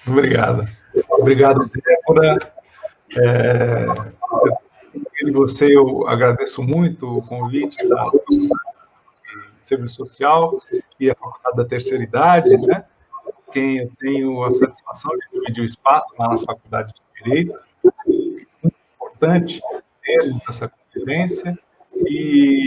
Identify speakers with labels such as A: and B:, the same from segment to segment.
A: Obrigado. Obrigado, Débora. E você, eu agradeço muito o convite da Faculdade de Serviço Social e a Faculdade da Terceira Idade, né? Quem eu tenho a satisfação de dividir o espaço lá na Faculdade de Direito. É muito importante termos essa convivência e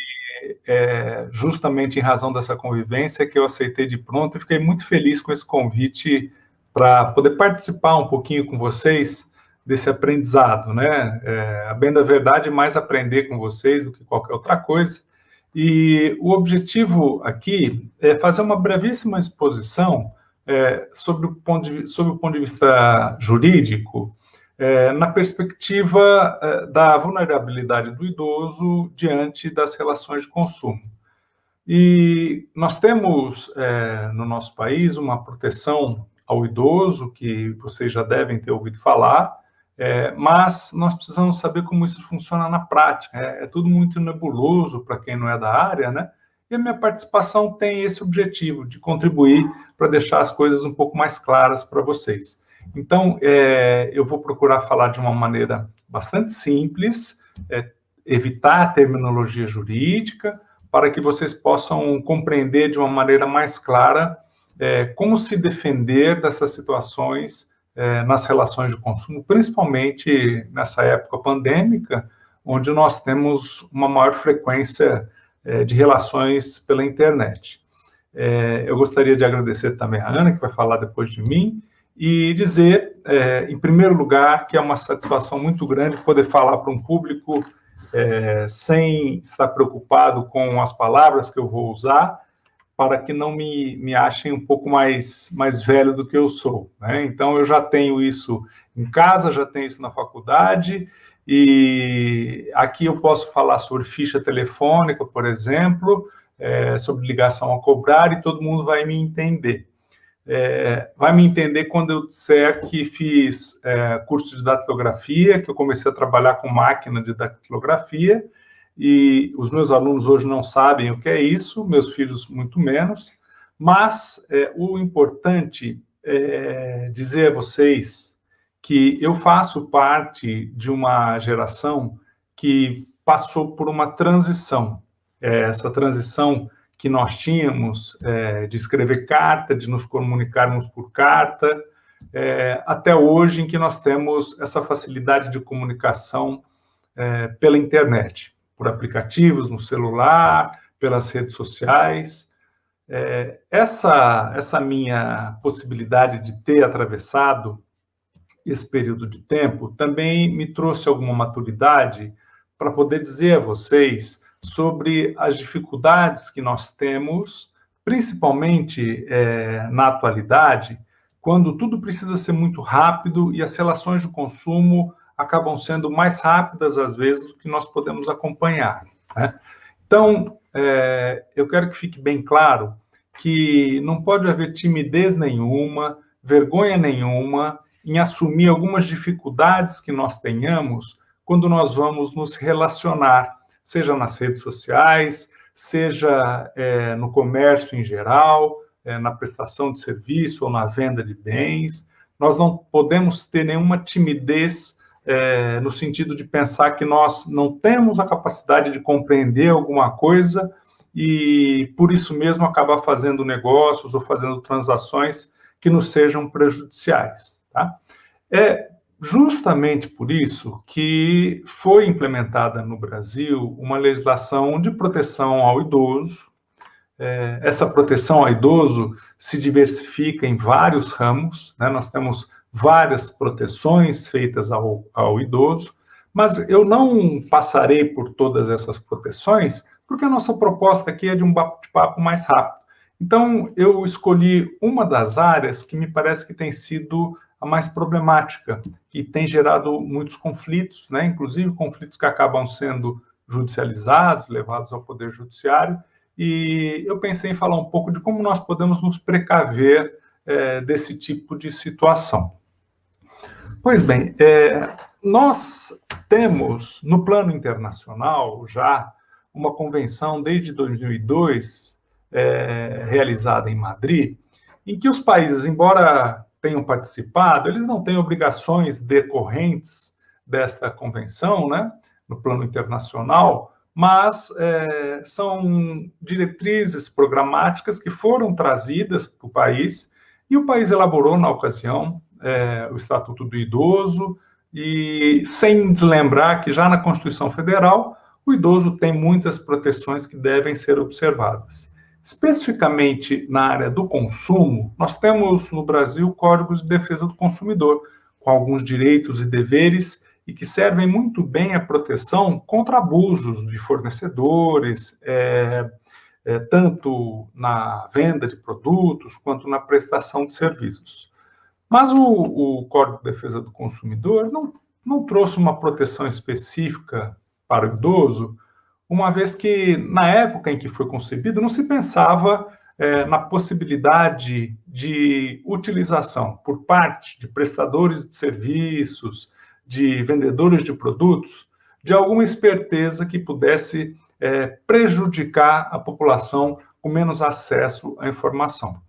A: justamente em razão dessa convivência que eu aceitei de pronto e fiquei muito feliz com esse convite para poder participar um pouquinho com vocês desse aprendizado, né? A bem da verdade, mais aprender com vocês do que qualquer outra coisa. E o objetivo aqui é fazer uma brevíssima exposição sobre o ponto de vista jurídico, na perspectiva da vulnerabilidade do idoso diante das relações de consumo. E nós temos no nosso país uma proteção ao idoso, que vocês já devem ter ouvido falar, mas nós precisamos saber como isso funciona na prática. É tudo muito nebuloso para quem não é da área, né? E a minha participação tem esse objetivo, de contribuir para deixar as coisas um pouco mais claras para vocês. Então, eu vou procurar falar de uma maneira bastante simples, evitar a terminologia jurídica, para que vocês possam compreender de uma maneira mais clara como se defender dessas situações nas relações de consumo, principalmente nessa época pandêmica, onde nós temos uma maior frequência de relações pela internet. Eu gostaria de agradecer também a Ana, que vai falar depois de mim, e dizer, em primeiro lugar, que é uma satisfação muito grande poder falar para um público sem estar preocupado com as palavras que eu vou usar, para que não me achem um pouco mais velho do que eu sou, né? Então, eu já tenho isso em casa, já tenho isso na faculdade, e aqui eu posso falar sobre ficha telefônica, por exemplo, sobre ligação a cobrar, e todo mundo vai me entender. Vai me entender quando eu disser que fiz curso de datilografia, que eu comecei a trabalhar com máquina de datilografia, e os meus alunos hoje não sabem o que é isso, meus filhos muito menos, mas o importante é dizer a vocês que eu faço parte de uma geração que passou por uma transição. Essa transição que nós tínhamos de escrever carta, de nos comunicarmos por carta, até hoje em que nós temos essa facilidade de comunicação pela internet, por aplicativos no celular, pelas redes sociais. Essa minha possibilidade de ter atravessado esse período de tempo também me trouxe alguma maturidade para poder dizer a vocês sobre as dificuldades que nós temos, principalmente na atualidade, quando tudo precisa ser muito rápido e as relações de consumo acabam sendo mais rápidas, às vezes, do que nós podemos acompanhar, né? Então, eu quero que fique bem claro que não pode haver timidez nenhuma, vergonha nenhuma em assumir algumas dificuldades que nós tenhamos quando nós vamos nos relacionar, seja nas redes sociais, seja no comércio em geral, na prestação de serviço ou na venda de bens. Nós não podemos ter nenhuma timidez no sentido de pensar que nós não temos a capacidade de compreender alguma coisa e, por isso mesmo, acabar fazendo negócios ou fazendo transações que nos sejam prejudiciais, tá? É justamente por isso que foi implementada no Brasil uma legislação de proteção ao idoso. Essa proteção ao idoso se diversifica em vários ramos, né? Nós temos várias proteções feitas ao idoso, mas eu não passarei por todas essas proteções, porque a nossa proposta aqui é de um bate-papo mais rápido. Então, eu escolhi uma das áreas que me parece que tem sido a mais problemática, que tem gerado muitos conflitos, né? Inclusive conflitos que acabam sendo judicializados, levados ao Poder Judiciário, e eu pensei em falar um pouco de como nós podemos nos precaver desse tipo de situação. Pois bem, nós temos, no plano internacional, já uma convenção desde 2002, realizada em Madrid, em que os países, embora tenham participado, eles não têm obrigações decorrentes desta convenção, né, no plano internacional, mas são diretrizes programáticas que foram trazidas para o país, e o país elaborou, na ocasião, o Estatuto do Idoso, e sem deslembrar que já na Constituição Federal, o idoso tem muitas proteções que devem ser observadas. Especificamente na área do consumo, nós temos no Brasil o Código de Defesa do Consumidor, com alguns direitos e deveres, e que servem muito bem à proteção contra abusos de fornecedores, tanto na venda de produtos quanto na prestação de serviços. Mas o Código de Defesa do Consumidor não trouxe uma proteção específica para o idoso, uma vez que, na época em que foi concebido, não se pensava na possibilidade de utilização por parte de prestadores de serviços, de vendedores de produtos, de alguma esperteza que pudesse prejudicar a população com menos acesso à informação.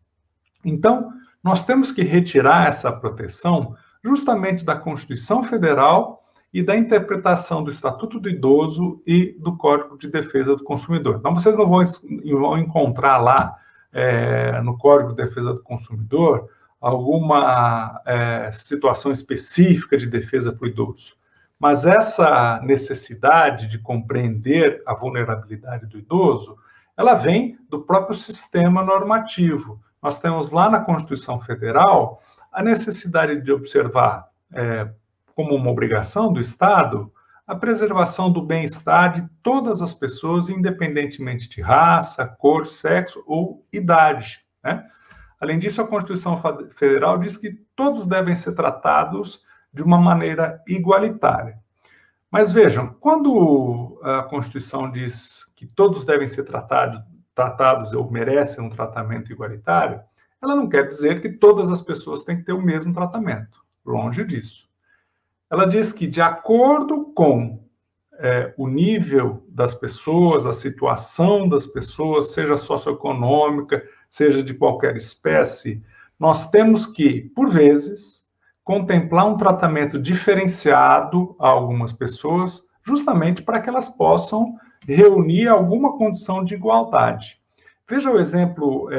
A: Então, nós temos que retirar essa proteção justamente da Constituição Federal e da interpretação do Estatuto do Idoso e do Código de Defesa do Consumidor. Então, vocês não vão encontrar lá, no Código de Defesa do Consumidor, alguma situação específica de defesa para o idoso. Mas essa necessidade de compreender a vulnerabilidade do idoso, ela vem do próprio sistema normativo. Nós temos lá na Constituição Federal a necessidade de observar, como uma obrigação do Estado, a preservação do bem-estar de todas as pessoas, independentemente de raça, cor, sexo ou idade, né? Além disso, a Constituição Federal diz que todos devem ser tratados de uma maneira igualitária. Mas vejam, quando a Constituição diz que todos devem ser tratados ou merecem um tratamento igualitário, ela não quer dizer que todas as pessoas têm que ter o mesmo tratamento. Longe disso. Ela diz que, de acordo com o nível das pessoas, a situação das pessoas, seja socioeconômica, seja de qualquer espécie, nós temos que, por vezes, contemplar um tratamento diferenciado a algumas pessoas, justamente para que elas possam reunir alguma condição de igualdade. Veja o exemplo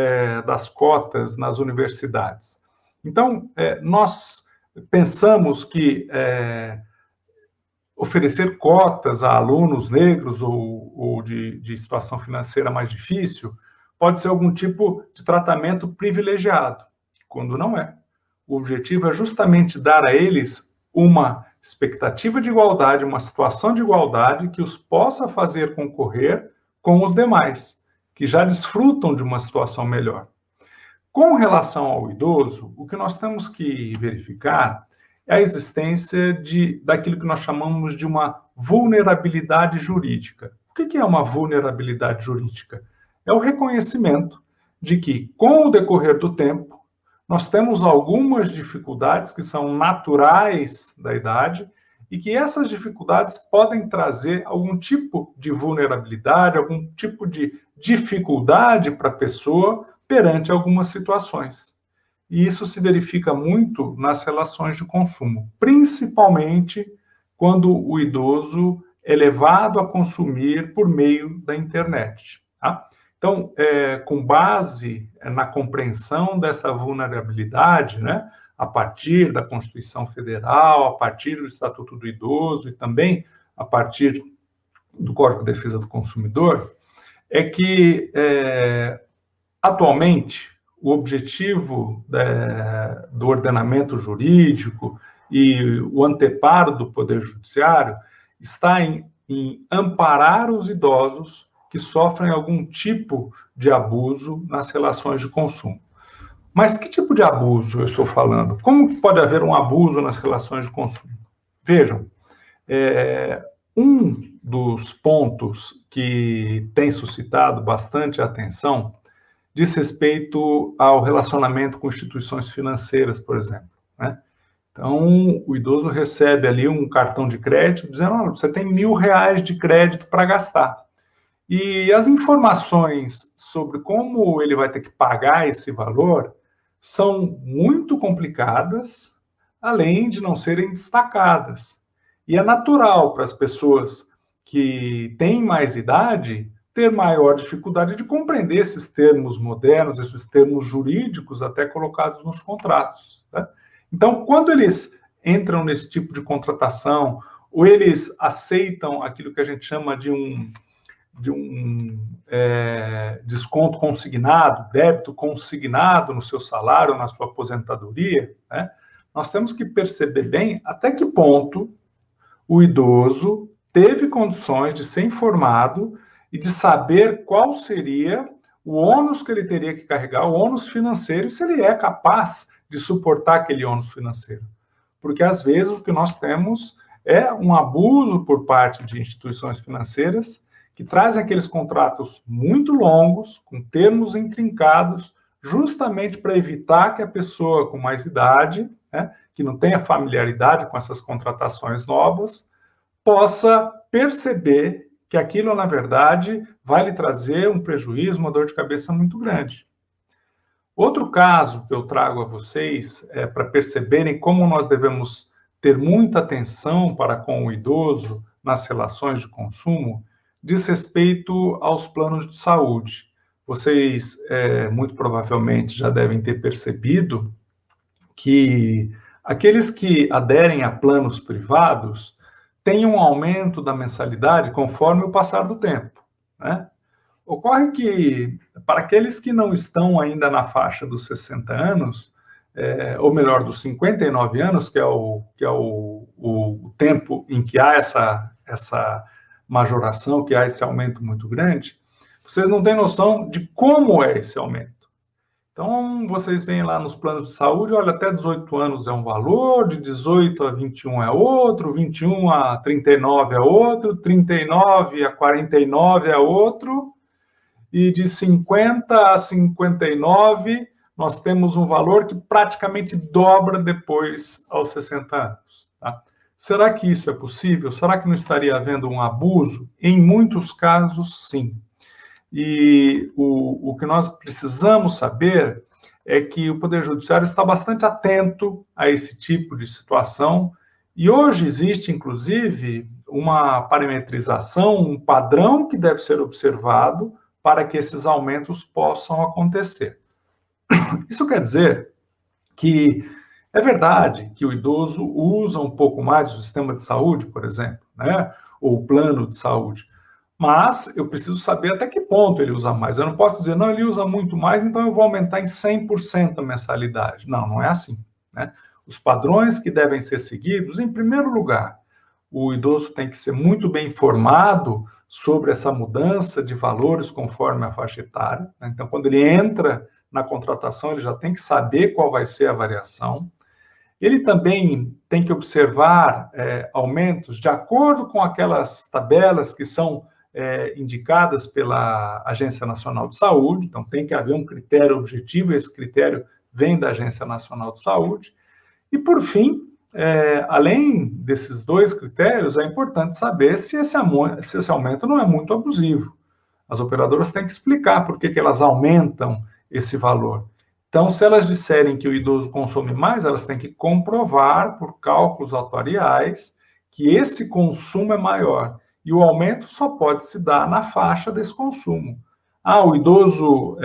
A: das cotas nas universidades. Então, nós pensamos que oferecer cotas a alunos negros ou de situação financeira mais difícil pode ser algum tipo de tratamento privilegiado, quando não é. O objetivo é justamente dar a eles uma expectativa de igualdade, uma situação de igualdade que os possa fazer concorrer com os demais, que já desfrutam de uma situação melhor. Com relação ao idoso, o que nós temos que verificar é a existência daquilo que nós chamamos de uma vulnerabilidade jurídica. O que é uma vulnerabilidade jurídica? É o reconhecimento de que, com o decorrer do tempo, nós temos algumas dificuldades que são naturais da idade e que essas dificuldades podem trazer algum tipo de vulnerabilidade, algum tipo de dificuldade para a pessoa perante algumas situações. E isso se verifica muito nas relações de consumo, principalmente quando o idoso é levado a consumir por meio da internet. Tá? Então, com base na compreensão dessa vulnerabilidade, né, a partir da Constituição Federal, a partir do Estatuto do Idoso e também a partir do Código de Defesa do Consumidor, é que, atualmente, o objetivo do ordenamento jurídico e o anteparo do Poder Judiciário está em amparar os idosos que sofrem algum tipo de abuso nas relações de consumo. Mas que tipo de abuso eu estou falando? Como pode haver um abuso nas relações de consumo? Vejam, um dos pontos que tem suscitado bastante atenção diz respeito ao relacionamento com instituições financeiras, por exemplo, né? Então, o idoso recebe ali um cartão de crédito dizendo, olha, você tem R$1.000 de crédito para gastar. E as informações sobre como ele vai ter que pagar esse valor são muito complicadas, além de não serem destacadas. E é natural para as pessoas que têm mais idade ter maior dificuldade de compreender esses termos modernos, esses termos jurídicos até colocados nos contratos, né? Então, quando eles entram nesse tipo de contratação, ou eles aceitam aquilo que a gente chama de um desconto consignado, débito consignado no seu salário, na sua aposentadoria, né? Nós temos que perceber bem até que ponto o idoso teve condições de ser informado e de saber qual seria o ônus que ele teria que carregar, o ônus financeiro, se ele é capaz de suportar aquele ônus financeiro. Porque, às vezes, o que nós temos é um abuso por parte de instituições financeiras que trazem aqueles contratos muito longos, com termos intrincados, justamente para evitar que a pessoa com mais idade, né, que não tenha familiaridade com essas contratações novas, possa perceber que aquilo, na verdade, vai lhe trazer um prejuízo, uma dor de cabeça muito grande. Outro caso que eu trago a vocês, para perceberem como nós devemos ter muita atenção para com o idoso nas relações de consumo, diz respeito aos planos de saúde. Vocês, muito provavelmente, já devem ter percebido que aqueles que aderem a planos privados têm um aumento da mensalidade conforme o passar do tempo, né? Ocorre que, para aqueles que não estão ainda na faixa dos 60 anos, ou melhor, dos 59 anos, que é o tempo em que há essa majoração, que há esse aumento muito grande, vocês não têm noção de como é esse aumento. Então, vocês veem lá nos planos de saúde, olha, até 18 anos é um valor, de 18 a 21 é outro, 21 a 39 é outro, 39 a 49 é outro, e de 50 a 59 nós temos um valor que praticamente dobra depois aos 60 anos. Tá? Será que isso é possível? Será que não estaria havendo um abuso? Em muitos casos, sim. E o que nós precisamos saber é que o Poder Judiciário está bastante atento a esse tipo de situação, e hoje existe, inclusive, uma parametrização, um padrão que deve ser observado para que esses aumentos possam acontecer. Isso quer dizer que é verdade que o idoso usa um pouco mais o sistema de saúde, por exemplo, né? Ou o plano de saúde, mas eu preciso saber até que ponto ele usa mais. Eu não posso dizer, não, ele usa muito mais, então eu vou aumentar em 100% a mensalidade. Não, não é assim, né? Os padrões que devem ser seguidos, em primeiro lugar, o idoso tem que ser muito bem informado sobre essa mudança de valores conforme a faixa etária, né? Então, quando ele entra na contratação, ele já tem que saber qual vai ser a variação. Ele também tem que observar aumentos de acordo com aquelas tabelas que são indicadas pela Agência Nacional de Saúde. Então, tem que haver um critério objetivo, esse critério vem da Agência Nacional de Saúde. E, por fim, além desses dois critérios, é importante saber se esse aumento não é muito abusivo. As operadoras têm que explicar por que elas aumentam esse valor. Então, se elas disserem que o idoso consome mais, elas têm que comprovar, por cálculos atuariais, que esse consumo é maior. E o aumento só pode se dar na faixa desse consumo. Ah, o idoso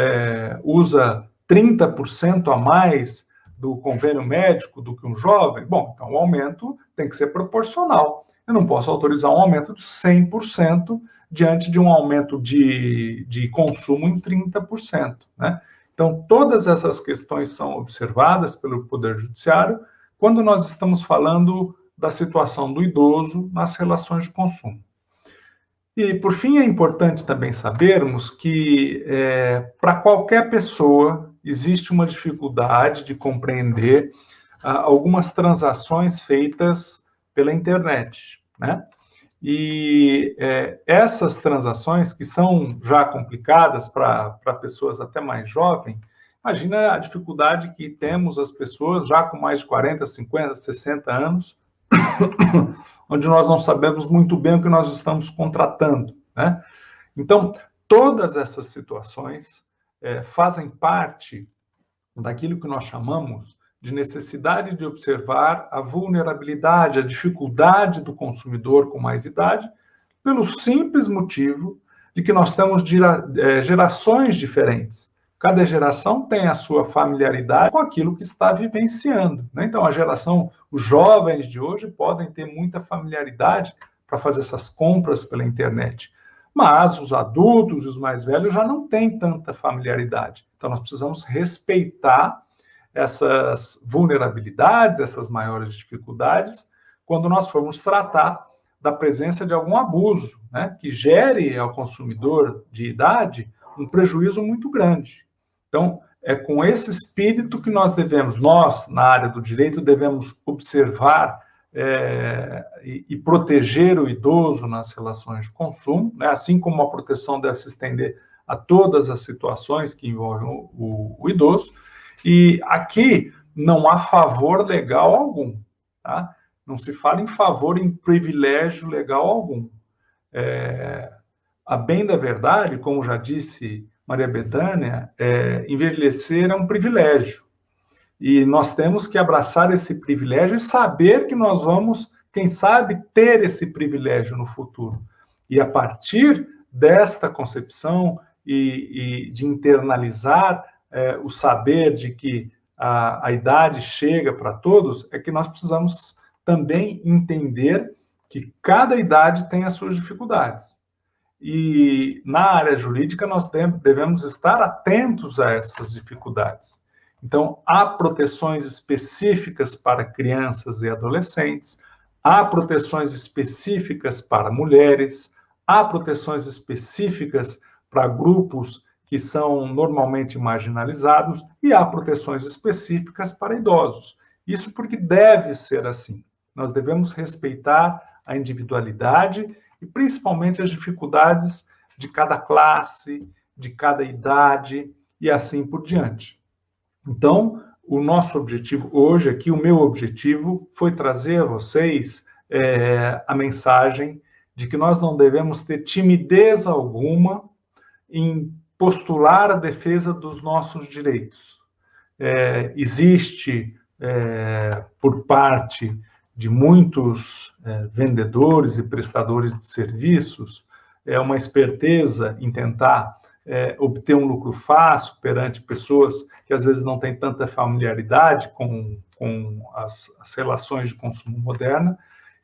A: usa 30% a mais do convênio médico do que um jovem? Bom, então o aumento tem que ser proporcional. Eu não posso autorizar um aumento de 100% diante de um aumento de consumo em 30%, né? Então, todas essas questões são observadas pelo Poder Judiciário quando nós estamos falando da situação do idoso nas relações de consumo. E, por fim, é importante também sabermos que, para qualquer pessoa, existe uma dificuldade de compreender algumas transações feitas pela internet, né? E essas transações, que são já complicadas para pessoas até mais jovens, imagina a dificuldade que temos as pessoas já com mais de 40, 50, 60 anos, onde nós não sabemos muito bem o que nós estamos contratando, né? Então, todas essas situações fazem parte daquilo que nós chamamos de necessidade de observar a vulnerabilidade, a dificuldade do consumidor com mais idade, pelo simples motivo de que nós temos gerações diferentes. Cada geração tem a sua familiaridade com aquilo que está vivenciando, né? Então, os jovens de hoje podem ter muita familiaridade para fazer essas compras pela internet, mas os adultos e os mais velhos já não têm tanta familiaridade. Então, nós precisamos respeitar essas vulnerabilidades, essas maiores dificuldades, quando nós formos tratar da presença de algum abuso, né, que gere ao consumidor de idade um prejuízo muito grande. Então, é com esse espírito que nós, na área do direito, devemos observar e proteger o idoso nas relações de consumo, né, assim como a proteção deve se estender a todas as situações que envolvem o idoso. E aqui não há favor legal algum, tá? Não se fala em favor, em privilégio legal algum. A bem da verdade, como já disse Maria Bethânia, envelhecer é um privilégio. E nós temos que abraçar esse privilégio e saber que nós vamos, quem sabe, ter esse privilégio no futuro. E a partir desta concepção e de internalizar o saber de que a idade chega para todos, é que nós precisamos também entender que cada idade tem as suas dificuldades. E na área jurídica nós devemos estar atentos a essas dificuldades. Então, há proteções específicas para crianças e adolescentes, há proteções específicas para mulheres, há proteções específicas para grupos que são normalmente marginalizados e há proteções específicas para idosos. Isso porque deve ser assim. Nós devemos respeitar a individualidade e principalmente as dificuldades de cada classe, de cada idade e assim por diante. Então, o nosso objetivo hoje aqui, o meu objetivo, foi trazer a vocês a mensagem de que nós não devemos ter timidez alguma em postular a defesa dos nossos direitos. Existe, por parte de muitos vendedores e prestadores de serviços, uma esperteza em tentar obter um lucro fácil perante pessoas que às vezes não têm tanta familiaridade com as relações de consumo moderna,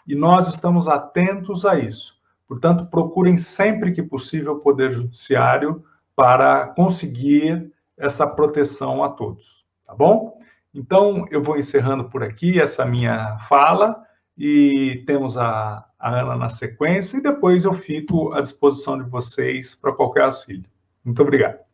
A: e nós estamos atentos a isso. Portanto, procurem sempre que possível o Poder Judiciário para conseguir essa proteção a todos, tá bom? Então, eu vou encerrando por aqui essa minha fala, e temos a Ana na sequência, e depois eu fico à disposição de vocês para qualquer auxílio. Muito obrigado.